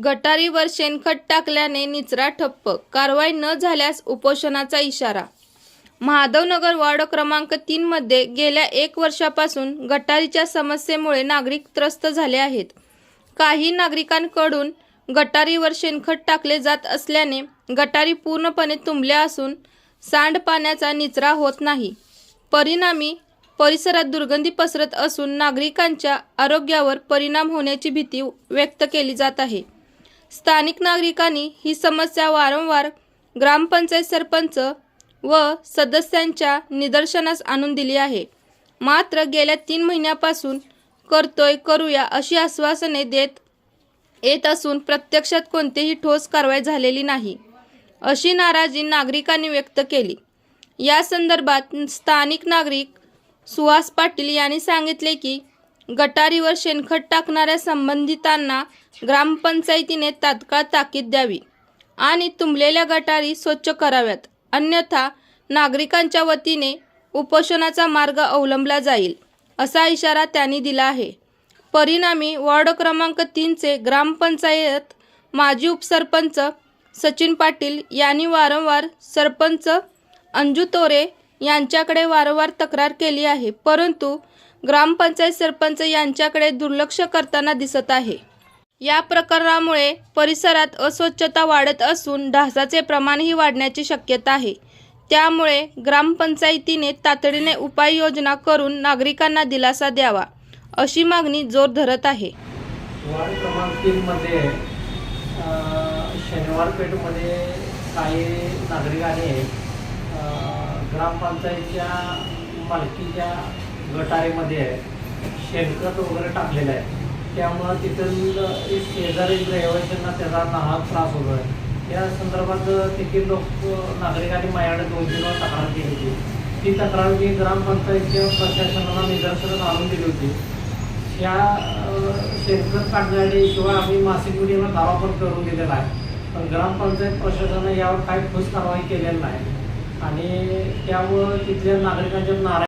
गटारीवर शेणखत टाकल्याने निचरा ठप्प, कारवाई न झाल्यास उपोषणाचा इशारा। महादेवनगर वॉर्ड क्रमांक 3 मध्ये गेल्या 1 वर्षापासून गटारीच्या समस्येमुळे नागरिक त्रस्त झाले आहेत। काही नागरिकांकडून गटारीवर शेणखत टाकले जात असल्याने गटारी पूर्णपणे तुंबल्या असून सांडपाण्याचा निचरा होत नाही। परिणामी परिसरात दुर्गंधी पसरत असून नागरिकांच्या आरोग्यावर परिणाम होण्याची भीती व्यक्त केली जात आहे। स्थानिक नागरिकांनी ही समस्या वारंवार ग्रामपंचायत सरपंच व सदस्यांच्या निदर्शनास आणून दिली आहे। मात्र गेल्या 3 महिन्यापासून करूया अशी आश्वासने देत येत असून प्रत्यक्षात कोणतीही ठोस कारवाई झालेली नाही, अशी नाराजी नागरिकांनी व्यक्त केली। या संदर्भात स्थानिक नागरिक सुहास पाटील यांनी सांगितले की गटारीवर शेणखत टाकणाऱ्या संबंधितांना ग्रामपंचायतीने तात्काळ ताकीद द्यावी आणि तुंबलेल्या गटारी स्वच्छ कराव्यात, अन्यथा नागरिकांच्या वतीने उपोषणाचा मार्ग अवलंबला जाईल, असा इशारा त्यांनी दिला आहे। परिणामी वॉर्ड क्रमांक 3 चे ग्रामपंचायत माजी उपसरपंच सचिन पाटील यांनी वारंवार सरपंच अंजू तोरे यांच्याकडे वारंवार तक्रार केली आहे, परंतु ग्रामपंचायत सरपंच यांच्याकडे दुर्लक्ष करताना दिसत आहे। या प्रकारामुळे परिसरात अस्वच्छता वाढत असून डासाचे प्रमाणही वाढण्याची शक्यता आहे। त्यामुळे ग्रामपंचायतीने तातडीने उपाययोजना करून नागरिकांना दिलासा द्यावा, अशी मागणी जोर धरत आहे। वार्ड क्रमांक 3 मध्ये शनिवार पेठमध्ये काही नागरिकांनी ग्रामपंचायतीच्या मालकीच्या गटारीमध्ये शेणखत वगैरे टाकलेलं आहे। त्यामुळं तिथून शेजारी रहिवाशांना त्याचा नाहक त्रास होतो आहे। या संदर्भात तेथील नागरिकांनी माझ्याकडे 2 दिवस तक्रार केली होती। ती तक्रार मी ग्रामपंचायतीच्या प्रशासनाला निदर्शनास आणून दिली होती। ह्या शेणखत काढण्याशिवाय आम्ही मासिक मीडियाला दावा पण करून दिलेला आहे, पण ग्रामपंचायत प्रशासनाने यावर काही ठोस कारवाई केलेली नाही आणि त्यामुळं तिथल्या नागरिकांच्या नाराज